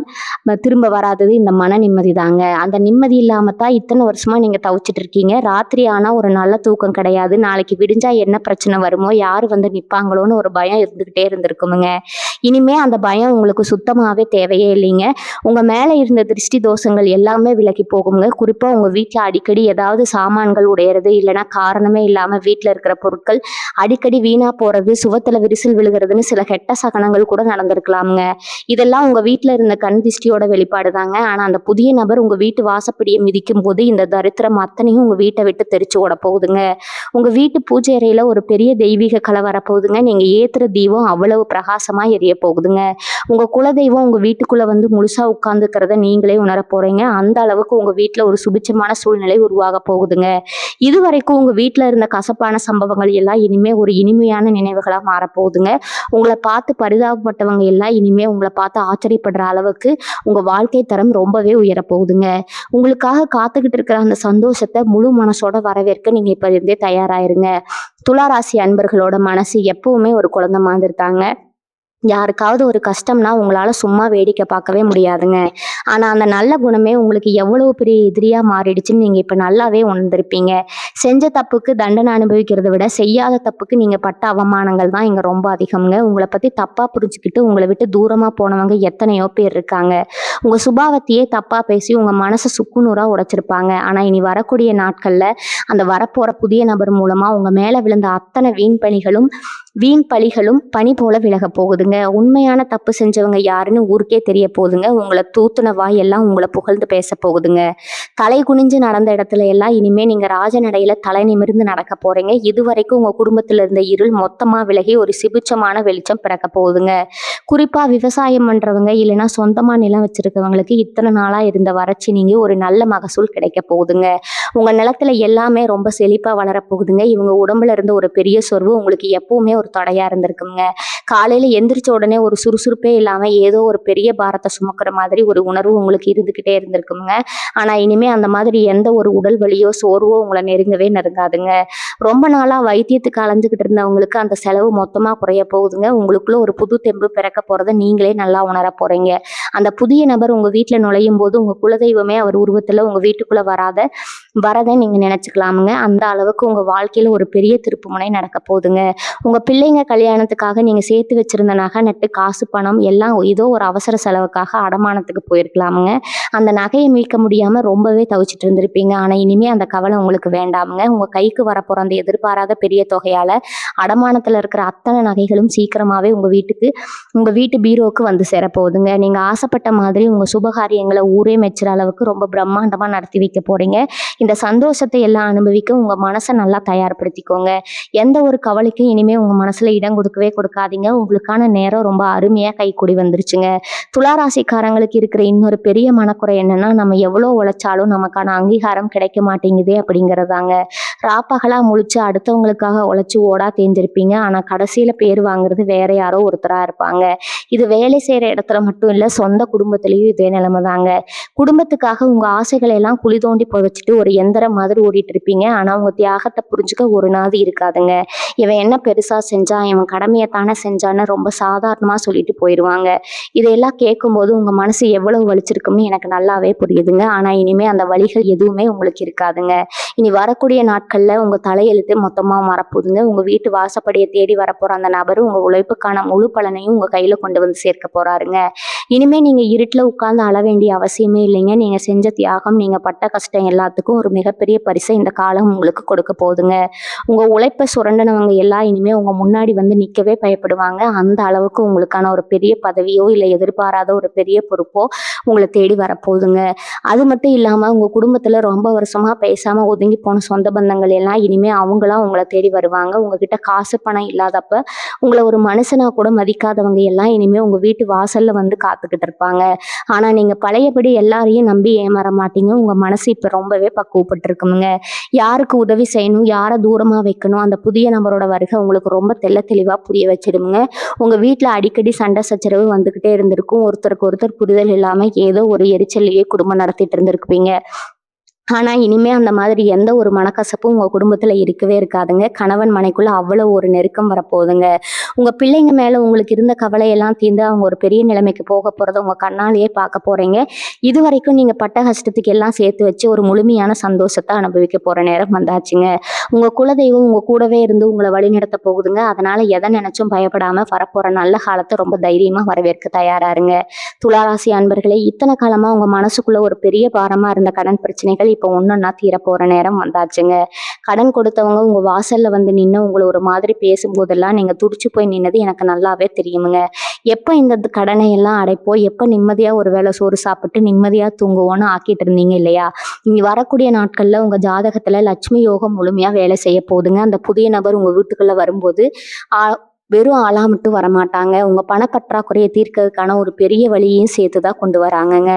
திரும்ப வராதது இந்த மன நிம்மதி தாங்க. அந்த நிம்மதி இல்லாம தான் இத்தனை வருஷமா நீங்க தவிச்சிட்டு இருக்கீங்க. ராத்திரி ஆனா ஒரு நல்ல தூக்கம் கிடையாது. நாளைக்கு விடிஞ்சா என்ன பிரச்சனை வருமோ, யாரு வந்து நிப்பாங்களோன்னு ஒரு பயம் இருந்துகிட்டே இருந்திருக்குமுங்க. இனிமே அந்த பயம் உங்களுக்கு சுத்தமாவே தேவையே இல்லைங்க. உங்க மேல இருந்த திருஷ்டி தோஷங்கள் எல்லாமே விலகி போகுங்க. குறிப்பா உங்க வீட்டுல அடிக்கடி ஏதாவது சாமான்கள் உடையறது, இல்லைன்னா காரணமே இல்லாம வீட்டுல இருக்கிற பொருட்கள் அடிக்கடி வீணா போறது, சுவத்துல விரிசல் விழுகிறதுன்னு சில கெட்ட சகனங்கள் கூட நடந்திருக்கலாமுங்க. இதெல்லாம் உங்க வீட்டுல இருந்த கண் திஷ்டியோட வெளிப்பாடு தாங்க. ஆனா அந்த புதிய நபர் உங்க வீட்டு வாசப்படியை மிதிக்கும் போது இந்த தரித்திரம் அத்தனையும் உங்க வீட்டை விட்டு தெரிச்சு ஓட போகுதுங்க. உங்க வீட்டு பூஜை அறையில ஒரு பெரிய தெய்வீக கலை வரப்போகுதுங்க. நீங்க ஏத்துற தீபம் அவ்வளவு பிரகாசமா எரிய போகுதுங்க. உங்க குலதெய்வம் உங்க வீட்டுக்குள்ள வந்து முழுசா உட்கார்ந்துக்கிறத நீங்களே உணர போறீங்க. அந்த அளவுக்கு உங்க வீட்டுல ஒரு சுபிட்சமான சூழ்நிலை உருவாக போகுதுங்க. இதுவரைக்கும் உங்க வீட்டுல இருந்த கசப்பான சம்பவங்கள் எல்லாம் இனிமே ஒரு இனிமையான நினைவுகளா மாறப்போகுதுங்க. உங்களை பார்த்து பரிதாபப்பட்டவங்க எல்லாம் இனிமே உங்களை பார்த்து ஆச்சரியப்படுற அளவுக்கு உங்க வாழ்க்கை தரம் ரொம்பவே உயரப்போகுதுங்க. உங்களுக்காக காத்துக்கிட்டு இருக்கிற அந்த சந்தோஷத்தை முழு மனசோட வரவேற்க நீங்க இப்ப இருந்தே தயாராயிருங்க. துளாராசி அன்பர்களோட மனசு எப்பவுமே ஒரு குழந்தை மாதிரி தாங்க. யாருக்காவது ஒரு கஷ்டம்னா உங்களால சும்மா வேடிக்கை பார்க்கவே முடியாதுங்க. ஆனா அந்த நல்ல குணமே உங்களுக்கு எவ்வளவு பெரிய எதிரியா மாறிடுச்சுன்னு நீங்க இப்ப நல்லாவே உணர்ந்திருப்பீங்க. செஞ்ச தப்புக்கு தண்டனை அனுபவிக்கிறத விட செய்யாத தப்புக்கு நீங்க பட்ட அவமானங்கள் தான் இங்க ரொம்ப அதிகம்ங்க. உங்களை பத்தி தப்பா புரிஞ்சுக்கிட்டு உங்களை விட்டு தூரமா போனவங்க எத்தனையோ பேர் இருக்காங்க. உங்க சுபாவத்தையே தப்பா பேசி உங்க மனசை சுக்குநூறா உடைச்சிருப்பாங்க. ஆனா இனி வரக்கூடிய நாட்கள்ல அந்த வரப்போற புதிய நபர் மூலமா உங்க மேல விழுந்த அத்தனை வீண் பழிகளும் பனி போல விலக போகுதுங்க. உண்மையான தப்பு செஞ்சவங்க யாருன்னு ஊருக்கே தெரிய போகுதுங்க. உங்களை தூத்துன வாய் எல்லாம் உங்களை புகழ்ந்து பேச போகுதுங்க. தலை குனிஞ்சு நடந்த இடத்துல எல்லாம் இனிமே நீங்க ராஜநடையில தலை நிமிர்ந்து நடக்க போறீங்க. இதுவரைக்கும் உங்க குடும்பத்துல இருந்த இருள் மொத்தமா விலகி ஒரு சிபிச்சமான வெளிச்சம் பிறக்க போகுதுங்க. குறிப்பா விவசாயம் பண்றவங்க, இல்லைன்னா சொந்தமா நிலம் வச்சிருக்கவங்களுக்கு இத்தனை நாளா இருந்த வறட்சி நீங்க ஒரு நல்ல மகசூல் கிடைக்க போகுதுங்க. உங்க நிலத்துல எல்லாமே ரொம்ப செழிப்பா வளர போகுதுங்க. இவங்க உடம்புல இருந்த ஒரு பெரிய சொர்வு உங்களுக்கு எப்பவுமே ஒரு தடையா இருந்திருக்குங்க. காலையில எந்திரிச்ச உடனே ஒரு சுறுசுறுப்பே இல்லாம ஏதோ ஒரு பெரிய பாரத்தை சுமக்கிற மாதிரி ஒரு உணர்வு உங்களுக்கு இருந்துகிட்டே இருந்திருக்குங்க. ஆனா இனிமே அந்த மாதிரி எந்த ஒரு உடல் வலியோ சோர்வோ உங்களை நெருங்கவே நெருங்காதுங்க. ரொம்ப நாளா வைத்தியத்துக்கு அலைஞ்சுக்கிட்டு இருந்தவங்களுக்கு அந்த செலவு மொத்தமா குறைய போகுதுங்க. உங்களுக்குள்ள ஒரு புது தெம்பு பிறக்க போறத நீங்களே நல்லா உணர போறீங்க. அந்த புதிய நபர் உங்க வீட்டுல நுழையும் போது உங்க குலதெய்வமே அவர் உருவத்துல உங்க வீட்டுக்குள்ள வரதை நீங்க நினைச்சுக்கலாமுங்க. அந்த அளவுக்கு உங்க வாழ்க்கையில ஒரு பெரிய திருப்புமுனை நடக்க போகுதுங்க. உங்க பிள்ளைங்க கல்யாணத்துக்காக நீங்க சேர்த்து வச்சிருந்த நகை நட்டு காசு பணம் எல்லாம் ஏதோ ஒரு அவசர செலவுக்காக அடமானத்துக்கு போயிருக்கலாமுங்க. அந்த நகையை மீட்க முடியாம ரொம்பவே தவிச்சிட்டு இருந்திருப்பீங்க. ஆனா இனிமே அந்த கவலை உங்களுக்கு வேண்டாமுங்க. உங்க கைக்கு வரப்போற அந்த எதிர்பாராத பெரிய தொகையால அடமானத்துல இருக்கிற அத்தனை நகைகளும் சீக்கிரமாவே உங்க வீட்டு பீரோவுக்கு வந்து சேரப்போகுதுங்க. நீங்க ஆசைப்பட்ட மாதிரி உங்க சுபகாரியங்களை ஊரே மெச்சுற அளவுக்கு ரொம்ப பிரம்மாண்டமா நடத்தி வைக்க போறீங்க. இந்த சந்தோஷத்தை எல்லாம் அனுபவிக்க உங்க மனசை நல்லா தயார்படுத்திக்கோங்க. எந்த ஒரு கவலைக்கும் இனிமே உங்க மனசுல இடம் கொடுக்கவே கொடுக்காதீங்க. உங்களுக்கான நேரம் ரொம்ப அருமையா கைக்கூடி வந்துருச்சுங்க. துளாராசிக்காரங்களுக்கு இருக்கிற இன்னொரு பெரிய மனக்குறை என்னன்னா, நம்ம எவ்வளோ உழைச்சாலும் நமக்கான அங்கீகாரம் கிடைக்க மாட்டேங்குதே அப்படிங்கிறதாங்க. ராப்பகலா முழிச்சு அடுத்தவங்களுக்காக உழைச்சு ஓடா தேர்ந்திருப்பீங்க. ஆனா கடைசியில பேர் வாங்குறது வேற யாரோ ஒருத்தரா இருப்பாங்க. இது வேலை செய்யற இடத்துல மட்டும் இல்ல, சொந்த குடும்பத்திலயும் இதே நிலைமை தாங்க. குடும்பத்துக்காக உங்க ஆசைகளை எல்லாம் குழி தோண்டி புதைச்சிட்டு ஒரு எந்திரம் மாதிரி ஓடிட்டு இருப்பீங்க. ஆனா உங்க தியாகத்தை புரிஞ்சுக்க ஒரு நாது இருக்காதுங்க. இவன் என்ன பெருசா செஞ்சான், இவன் கடமையை தானே செஞ்சான்னு ரொம்ப சாதாரணமா சொல்லிட்டு போயிடுவாங்க. இதையெல்லாம் கேட்கும்போது உங்க மனசு எவ்வளவு வலிச்சிருக்கும்னு எனக்கு நல்லாவே புரியுதுங்க. ஆனா இனிமே அந்த வலிகள் எதுவுமே உங்களுக்கு இருக்காதுங்க. இனி வரக்கூடிய நாட்கள்ல உங்க தலையெழுத்து மொத்தமா மறப்போதுங்க. உங்க வீட்டு வாசப்படியை தேடி வரப்போற அந்த நபர் உங்க உழைப்புக்கான முழு பலனையும் உங்க கையில கொண்டு வந்து சேர்க்க போறாருங்க. இனிமே நீங்க இருட்டுல உட்கார்ந்து அழ வேண்டிய அவசியமே இல்லைங்க. நீங்க செஞ்ச தியாகம், நீங்க பட்ட கஷ்டம் எல்லாத்துக்கும் ஒரு மிகப்பெரிய பரிசை இந்த காலம் உங்களுக்கு கொடுக்க போகுதுங்க. உங்க உழைப்பை சுரண்டனவங்க எல்லாம் இனிமே உங்க முன்னாடி வந்து நிக்கவே பயப்படுவாங்க. அந்த அளவுக்கு உங்களுக்கான ஒரு பெரிய பதவியோ இல்ல எதிர்பாராத ஒரு பெரிய பொறுப்போ உங்களை தேடி வரப்போகுதுங்க. அது மட்டும் இல்லாம உங்க குடும்பத்துல ரொம்ப வருஷமா பேசாம ஒதுங்கி போன சொந்த பந்தங்கள் எல்லாம் இனிமே அவங்களா உங்களை தேடி வருவாங்க. உங்ககிட்ட காசு பணம் இல்லாதப்ப உங்களை ஒரு மனுஷனா கூட மதிக்காதவங்க எல்லாம் இனிமே உங்க வீட்டு வாசல்ல வந்து காத்துக்கிட்டு இருப்பாங்க. ஆனா நீங்க பழையபடி எல்லாரையும் நம்பி ஏமாற மாட்டீங்க. உங்க மனசு இப்ப ரொம்பவே பக்குவப்பட்டு இருக்குங்க. யாருக்கு உதவி செய்யணும், யாரை தூரமா வைக்கணும், அந்த புதிய நபரோட வருகை உங்களுக்கு ரொம்ப தெளிவா புரிய வச்சிடுங்க. உங்க வீட்டுல அடிக்கடி சண்டை சச்சரவு வந்துகிட்டே இருந்திருக்கும். ஒருத்தருக்கு ஒருத்தர் புரிதல் இல்லாம ஏதோ ஒரு எரிச்சலையே குடும்பம் நடத்திட்டு இருந்திருப்பீங்க. ஆனா இனிமே அந்த மாதிரி எந்த ஒரு மனக்கசப்பும் உங்க குடும்பத்துல இருக்கவே இருக்காதுங்க. கணவன் மனைக்குள்ள அவ்வளவு ஒரு நெருக்கம் வரப்போகுதுங்க. உங்க பிள்ளைங்க மேல உங்களுக்கு இருந்த கவலையெல்லாம் தீர்ந்து அவங்க ஒரு பெரிய நிலைமைக்கு போக போறத உங்க கண்ணாலேயே பார்க்க போறீங்க. இது வரைக்கும் நீங்க பட்ட கஷ்டத்துக்கு எல்லாம் சேர்த்து வச்சு ஒரு முழுமையான சந்தோஷத்தை அனுபவிக்க போற நேரம் வந்தாச்சுங்க. உங்க குலதெய்வம் உங்க கூடவே இருந்து உங்களை வழிநடத்த போகுதுங்க. அதனால எதை நினைச்சும் பயப்படாம வரப்போற நல்ல காலத்தை ரொம்ப தைரியமா வரவேற்க தயாரா இருங்க. துளாராசி அன்பர்களே, இத்தனை காலமா உங்க மனசுக்குள்ள ஒரு பெரிய பாரமா இருந்த கடன் பிரச்சனைகள் இப்போ ஒன்னொன்னா தீர போற நேரம் வந்தாச்சுங்க. கடன் கொடுத்தவங்க உங்க வாசல்ல வந்து நின்று உங்களை ஒரு மாதிரி பேசும்போதெல்லாம் நீங்க துடிச்சு போய் நின்னது எனக்கு நல்லாவே தெரியுமுங்க. எப்ப இந்த கடனை எல்லாம் அடைப்போம், எப்ப நிம்மதியா ஒரு வேளை சோறு சாப்பிட்டு நிம்மதியா தூங்குவோன்னு ஆக்கிட்டு இருந்தீங்க இல்லையா? இனி வரக்கூடிய நாட்கள்ல உங்க ஜாதகத்துல லட்சுமி யோகம் முழுமையா வேலை செய்ய போகுதுங்க. அந்த புதிய நபர் உங்க வீட்டுக்குள்ள வரும்போது வெறும் ஆளா மட்டும் வரமாட்டாங்க. உங்க பணப்பற்றாக்குறையை தீர்க்கிறதுக்கான ஒரு பெரிய வழியையும் சேர்த்துதான் கொண்டு வராங்கங்க.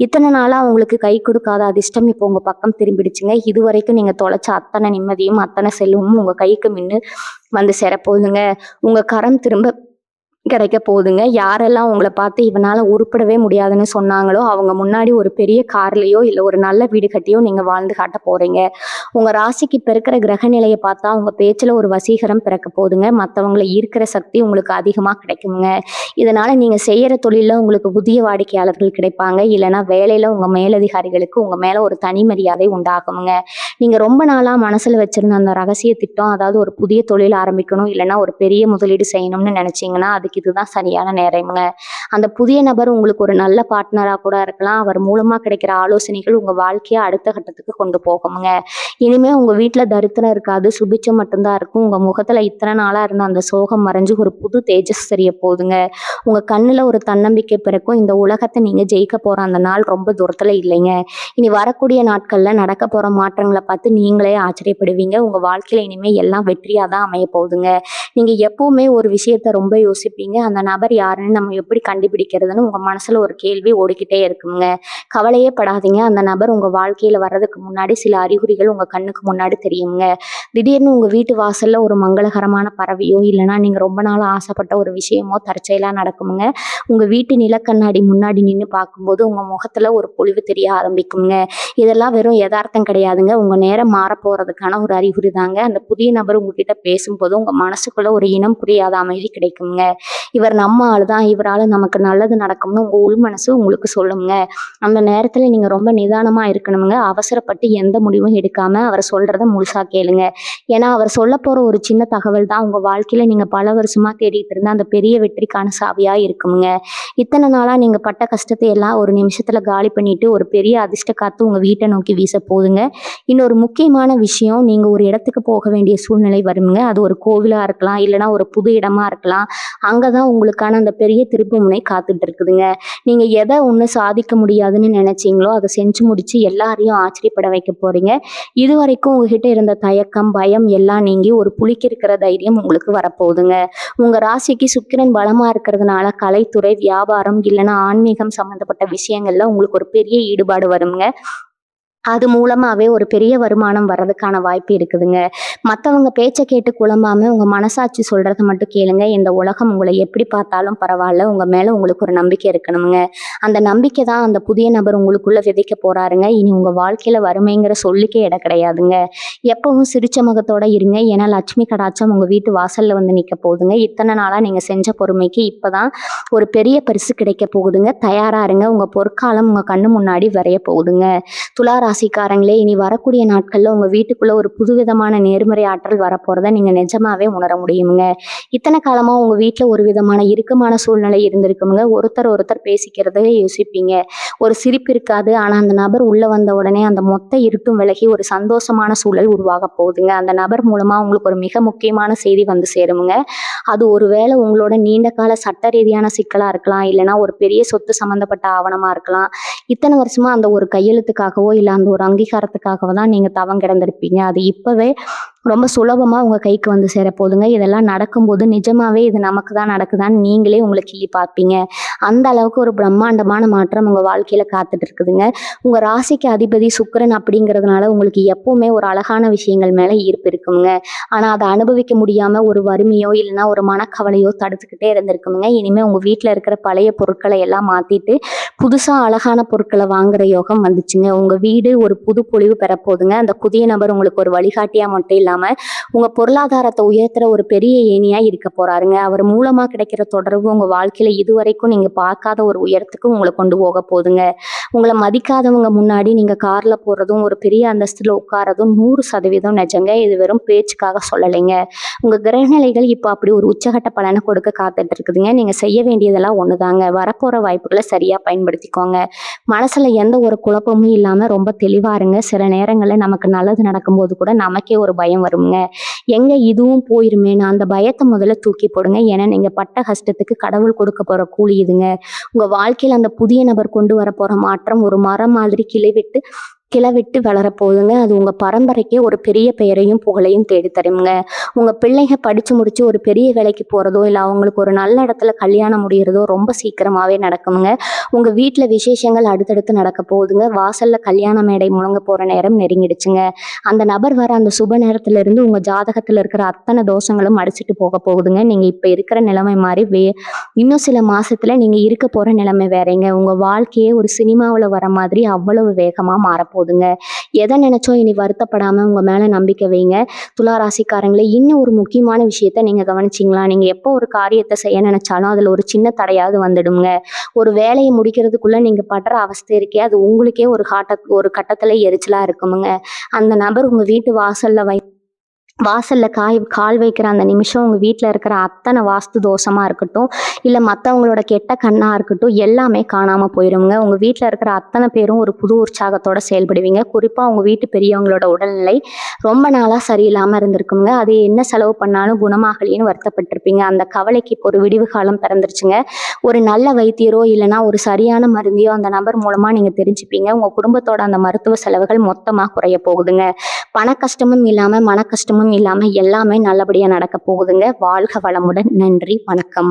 இத்தனை நாளா உங்களுக்கு கை கொடுக்காத அதிர்ஷ்டம் இப்போ உங்க பக்கம் திரும்பிடுச்சுங்க. இது வரைக்கும் நீங்க தொலைச்ச அத்தனை நிம்மதியும் அத்தனை செல்வமும் உங்க கைக்கு மின்னு வந்து சேரப்போகுதுங்க. உங்க கரம் திரும்ப கிடைக்க போகுதுங்க. யாரெல்லாம் உங்களை பார்த்து இவனால உருப்படவே முடியாதுன்னு சொன்னாங்களோ அவங்க முன்னாடி ஒரு பெரிய கார்லயோ இல்லை ஒரு நல்ல வீடு கட்டியோ நீங்க வாழ்ந்து காட்ட போறீங்க. உங்க ராசிக்கு இப்ப இருக்கிற கிரக நிலையை பார்த்தா உங்க பேச்சுல ஒரு வசீகரம் பிறக்க போகுதுங்க. மற்றவங்களை ஈர்க்கிற சக்தி உங்களுக்கு அதிகமா கிடைக்குங்க. இதனால நீங்க செய்யற தொழில உங்களுக்கு புதிய வாடிக்கையாளர்கள் கிடைப்பாங்க. இல்லைன்னா வேலையில உங்க மேலதிகாரிகளுக்கு உங்க மேல ஒரு தனி மரியாதை உண்டாகுங்க. நீங்க ரொம்ப நாளா மனசுல வச்சிருந்த அந்த ரகசிய திட்டம், அதாவது ஒரு புதிய தொழில் ஆரம்பிக்கணும் இல்லைன்னா ஒரு பெரிய முதலீடு செய்யணும்னு நினைச்சீங்கன்னா அதுக்கு இதுதான் சரியான நேரம்ங்க. அந்த புதிய நபர் உங்களுக்கு ஒரு நல்ல பார்ட்னரா கூட இருக்கலாம். அவர் மூலமா கிடைக்கிற ஆலோசனைகள் உங்க வாழ்க்கையை அடுத்த கட்டத்துக்கு கொண்டு போகுங்க. இனிமே உங்க வீட்டுல தரித்திரம் இருக்காது, சுபிச்சம் மட்டும்தான் இருக்கும். உங்க முகத்துல இத்தனை நாளா இருந்த அந்த சோகம் மறைஞ்சு ஒரு புது தேஜஸ் தெரிய போகுதுங்க. உங்க கண்ணுல ஒரு தன்னம்பிக்கை பிறக்கும். இந்த உலகத்தை நீங்க ஜெயிக்க போற அந்த நாள் ரொம்ப தூரத்துல இல்லைங்க. இனி வரக்கூடிய நாட்கள்ல நடக்க போற மாற்றங்களை பார்த்து நீங்களே ஆச்சரியப்படுவீங்க. உங்க வாழ்க்கையில இனிமே எல்லாம் வெற்றியா தான் அமைய போகுதுங்க. நீங்க எப்பவுமே ஒரு விஷயத்த ரொம்ப யோசிப்பீங்க. அந்த நபர் யாருன்னு நம்ம எப்படி கண்டுபிடிக்கிறதுன்னு உங்க மனசுல ஒரு கேள்வி ஓடிக்கிட்டே இருக்குங்க. கவலையே படாதீங்க. அந்த நபர் உங்க வாழ்க்கையில வர்றதுக்கு முன்னாடி சில அறிகுறிகள் உங்க கண்ணுக்கு முன்னாடி தெரியுங்க. திடீர்னு உங்க வீட்டு வாசல்ல ஒரு மங்களகரமான பறவையோ, இல்லைன்னா நீங்க ரொம்ப நாள் ஆசைப்பட்ட ஒரு விஷயமோ தற்செயலா நடக்குமுங்க. உங்க வீட்டு நிலக்கண்ணாடி முன்னாடி நின்னு பார்க்கும்போது உங்க முகத்துல ஒரு பொலிவு தெரிய ஆரம்பிக்குங்க. இதெல்லாம் வெறும் எதார்த்தம் கிடையாதுங்க. உங்க நேரம் மாறப்போறதுக்கான ஒரு அறிகுறி தாங்க. அந்த புதிய நபர் உங்ககிட்ட பேசும்போது உங்க மனசுக்குள்ள ஒரு இனம் புரியாத அமைதி கிடைக்குங்க. இவர் நம்ம ஆளு தான், இவரால நமக்கு நல்லது நடக்கும்னு உங்க உள் மனசு உங்களுக்கு சொல்லுங்க. அந்த நேரத்துல நீங்க ரொம்ப நிதானமா இருக்கணுங்க. அவசரப்பட்டு எந்த முடிவும் எடுக்காம அவர் சொல்றத முழுசா கேளுங்க. ஏன்னா அவர் சொல்லப்போற ஒரு சின்ன தகவல் தான் உங்க வாழ்க்கையில நீங்க பல வருஷமா தேடிட்டு இருந்த அந்த பெரிய வெற்றிக்கான சாவியா இருக்குமுங்க. இத்தனை நாளா நீங்க பட்ட கஷ்டத்தை எல்லாம் ஒரு நிமிஷத்துல காலி பண்ணிட்டு ஒரு பெரிய அதிர்ஷ்ட காத்து உங்க வீட்டை நோக்கி வீச போகுதுங்க. இன்னொரு முக்கியமான விஷயம், நீங்க ஒரு இடத்துக்கு போக வேண்டிய சூழ்நிலை வருங்க. அது ஒரு கோவிலா இருக்கலாம், இல்லைன்னா ஒரு புது இடமா இருக்கலாம். அங்கதான் உங்களுக்கான அந்த பெரிய திருப்புமுனை காத்துட்டு இருக்குதுங்க. நீங்க எதை ஒண்ணு சாதிக்க முடியாதுன்னு நினைச்சீங்களோ அதை செஞ்சு முடிச்சு எல்லாரையும் ஆச்சரியப்பட வைக்க போறீங்க. இதுவரைக்கும் உங்ககிட்ட இருந்த தயக்கம், பயம் எல்லாம் நீங்கி ஒரு புலிக்கு இருக்கிற தைரியம் உங்களுக்கு வரப்போகுதுங்க. உங்க ராசிக்கு சுக்கிரன் பலமா இருக்கிறதுனால கலைத்துறை, வியாபாரம் இல்லைன்னா ஆன்மீகம் சம்பந்தப்பட்ட விஷயங்கள்ல உங்களுக்கு ஒரு பெரிய ஈடுபாடு வருங்க. அது மூலமாவே ஒரு பெரிய வருமானம் வர்றதுக்கான வாய்ப்பு இருக்குதுங்க. மத்தவங்க பேச்ச கேட்டு குழம்பாம உங்க மனசாட்சி சொல்றத மட்டும் கேளுங்க. இந்த உலகம் உங்களை எப்படி பார்த்தாலும் பரவாயில்ல. உங்க மேல உங்களுக்கு ஒரு நம்பிக்கை இருக்கணுங்க. அந்த நம்பிக்கை தான் அந்த புதிய நபர் உங்களுக்குள்ள விதைக்க போறாருங்க. இனி உங்க வாழ்க்கையில வறுமைங்கிற சொல்லுக்கே இடம் கிடையாதுங்க. எப்பவும் சிரிச்ச முகத்தோட இருங்க. ஏன்னா லட்சுமி கடாட்சம் உங்க வீட்டு வாசல்ல வந்து நிக்க போகுதுங்க. இத்தனை நாளா நீங்க செஞ்ச பொறுமைக்கு இப்பதான் ஒரு பெரிய பரிசு கிடைக்க போகுதுங்க. தயாரா இருங்க. உங்க பொற்காலம் உங்க கண்ணு முன்னாடி வரைய போகுதுங்க. துலா ராசிக்காரங்களே, இனி வரக்கூடிய நாட்கள்ல உங்க வீட்டுக்குள்ள ஒரு புதுவிதமான நேர்மறை ஆற்றல் வரப்போறத நீங்க நிஜமாவே உணர முடியுங்க. இத்தனை காலமா உங்க வீட்டுல ஒரு விதமான இறுக்கமான சூழ்நிலை இருந்திருக்குங்க. ஒருத்தர் ஒருத்தர் பேசிக்கிறதே யோசிப்பீங்க. ஒரு சிரிப்பு இருக்காது. ஆனா அந்த நபர் உள்ள வந்த உடனே அந்த மொத்த இருட்டும் விலகி ஒரு சந்தோஷமான சூழல் உருவாக போகுதுங்க. அந்த நபர் மூலமா உங்களுக்கு ஒரு மிக முக்கியமான செய்தி வந்து சேருமுங்க. அது ஒருவேளை உங்களோட நீண்ட கால சட்ட ரீதியான சிக்கலா இருக்கலாம், இல்லைன்னா ஒரு பெரிய சொத்து சம்பந்தப்பட்ட ஆவணமா இருக்கலாம். இத்தனை வருஷமா அந்த ஒரு கையெழுத்துக்காகவோ இல்ல அந்த ஒரு அங்கீகாரத்துக்காகவோ தான் நீங்க தவம் கிடந்திருப்பீங்க. அது இப்பவே ரொம்ப சுலபமா உங்க கைக்கு வந்து சேர போதுங்க. இதெல்லாம் நடக்கும்போது நிஜமாவே இது நமக்கு தான் நடக்குதான்னு நீங்களே உங்களை கிள்ளி பார்ப்பீங்க. அந்த அளவுக்கு ஒரு பிரம்மாண்டமான மாற்றம் உங்க வாழ்க்கையில காத்துட்டு இருக்குதுங்க. உங்க ராசிக்கு அதிபதி சுக்கிரன் அப்படிங்கிறதுனால உங்களுக்கு எப்பவுமே ஒரு அழகான விஷயங்கள் மேல ஈர்ப்பு இருக்குங்க. ஆனா அதை அனுபவிக்க முடியாம ஒரு வறுமையோ இல்லைன்னா ஒரு மனக்கவலையோ தடுத்துக்கிட்டே இருந்திருக்குங்க. இனிமே உங்க வீட்டுல இருக்கிற பழைய பொருட்களை எல்லாம் மாத்திட்டு புதுசா அழகான பொருட்களை வாங்குற யோகம் வந்துச்சுங்க. உங்க வீடு ஒரு புது பொலிவு பெறப்போகுதுங்க. அந்த புதிய நபர் உங்களுக்கு ஒரு வழிகாட்டியா மட்டும் இல்லாம உங்க பொருளாதாரத்தை உயர்த்துற ஒரு பெரிய ஏணியா இருக்க போறாருங்க. அவர் மூலமா கிடைக்கிற தொடர்பு உங்க வாழ்க்கையில இதுவரைக்கும் நீங்க பார்க்காத ஒரு உயரத்துக்கு உங்களை கொண்டு போக போகுதுங்க. உங்களை மதிக்காதவங்க முன்னாடி நீங்க கார்ல போறதும் ஒரு பெரிய அந்தஸ்துல உட்காரதும் 100% நிஜங்க. இது வெறும் பேச்சுக்காக சொல்லலைங்க. உங்க கிரகநிலைகள் இப்போ அப்படி ஒரு உச்சகட்ட பலனை கொடுக்க காத்துட்டு இருக்குதுங்க. நீங்க செய்ய வேண்டியதெல்லாம் ஒண்ணுதாங்க. வரப்போற வாய்ப்புகளை சரியா பயன்படுத்திக்கோங்க. மனசுல எந்த ஒரு குழப்பமும் இல்லாம ரொம்ப தெளிவா இருங்க. சில நேரங்கள்ல நமக்கு நல்லது நடக்கும்போது கூட நமக்கே ஒரு பயம் வருங்க. எங்க இதுவும் போயிருமேன்னு அந்த பயத்தை முதல்ல தூக்கி போடுங்க. ஏன்னா நீங்க பட்ட கஷ்டத்துக்கு கடவுள் கொடுக்க போற கூலி இதுங்க. உங்க வாழ்க்கையில அந்த புதிய நபர் கொண்டு வர போற மாற்றம் ஒரு மரம் மாதிரி கிளவிட்டு வளரப்போகுதுங்க. அது உங்க பரம்பரைக்கே ஒரு பெரிய பெயரையும் புகழையும் தேடி தருங்க. உங்க பிள்ளைங்க படிச்சு முடிச்சு ஒரு பெரிய வேலைக்கு போறதோ இல்ல அவங்களுக்கு ஒரு நல்ல இடத்துல கல்யாணம் முடியறதோ ரொம்ப சீக்கிரமாவே நடக்குங்க. உங்க வீட்டுல விசேஷங்கள் அடுத்தடுத்து நடக்க போகுதுங்க. வாசல்ல கல்யாண மேடை முழங்க போற நேரம் நெருங்கிடுச்சுங்க. அந்த நபர் வர அந்த சுப நேரத்துல இருந்து உங்க ஜாதகத்துல இருக்கிற அத்தனை தோஷங்களும் அடிச்சுட்டு போக போகுதுங்க. நீங்க இப்ப இருக்கிற நிலைமை மாதிரி இன்னும் சில மாசத்துல நீங்க இருக்க போற நிலைமை வேறங்க. உங்க வாழ்க்கையே ஒரு சினிமாவுல வர மாதிரி அவ்வளவு வேகமா மாறப்போகுதுங்க. எதை நினைச்சோ இனி வருத்தப்படாம உங்க மேல நம்பிக்கை வைங்க. துலா ராசிக்காரங்களே, இன்னும் ஒரு முக்கியமான விஷயத்த நீங்க கவனிச்சிங்களா? நீங்க எப்போ ஒரு காரியத்தை செய்ய நினைச்சாலும் அதுல ஒரு சின்ன தடையாவது வந்துடுங்க. ஒரு வேலையை முடிக்கிறதுக்குள்ள நீங்க படுற அவஸ்தை இருக்கே, அது உங்களுக்கே ஒரு கட்டத்துல எரிச்சலா இருக்குமுங்க. அந்த நபர் உங்க வீட்டு வாசல்ல கால் வைக்கிற அந்த நிமிஷம் உங்க வீட்டுல இருக்கிற அத்தனை வாஸ்து தோஷமா இருக்கட்டும், இல்ல மத்தவங்களோட கெட்ட கண்ணா இருக்கட்டும், எல்லாமே காணாம போயிருங்க. உங்க வீட்டுல இருக்கிற அத்தனை பேரும் ஒரு புது உற்சாகத்தோட செயல்படுவீங்க. குறிப்பா உங்க வீட்டு பெரியவங்களோட உடல்நிலை ரொம்ப நாளா சரியில்லாம இருந்திருக்குங்க. அது என்ன செலவு பண்ணாலும் குணமாகலேன்னு வருத்தப்பட்டிருப்பீங்க. அந்த கவலைக்கு இப்போ ஒரு விடிவு காலம் பிறந்துருச்சுங்க. ஒரு நல்ல வைத்தியரோ இல்லைன்னா ஒரு சரியான மருந்தையோ அந்த நபர் மூலமா நீங்க தெரிஞ்சுப்பீங்க. உங்க குடும்பத்தோட அந்த மருத்துவ செலவுகள் மொத்தமா குறைய போகுதுங்க. பண கஷ்டமும் இல்லாம, மன கஷ்டமும் இல்லாம எல்லாமே நல்லபடியா நடக்க போகுதுங்க. வாழ்க வளமுடன். நன்றி. வணக்கம்.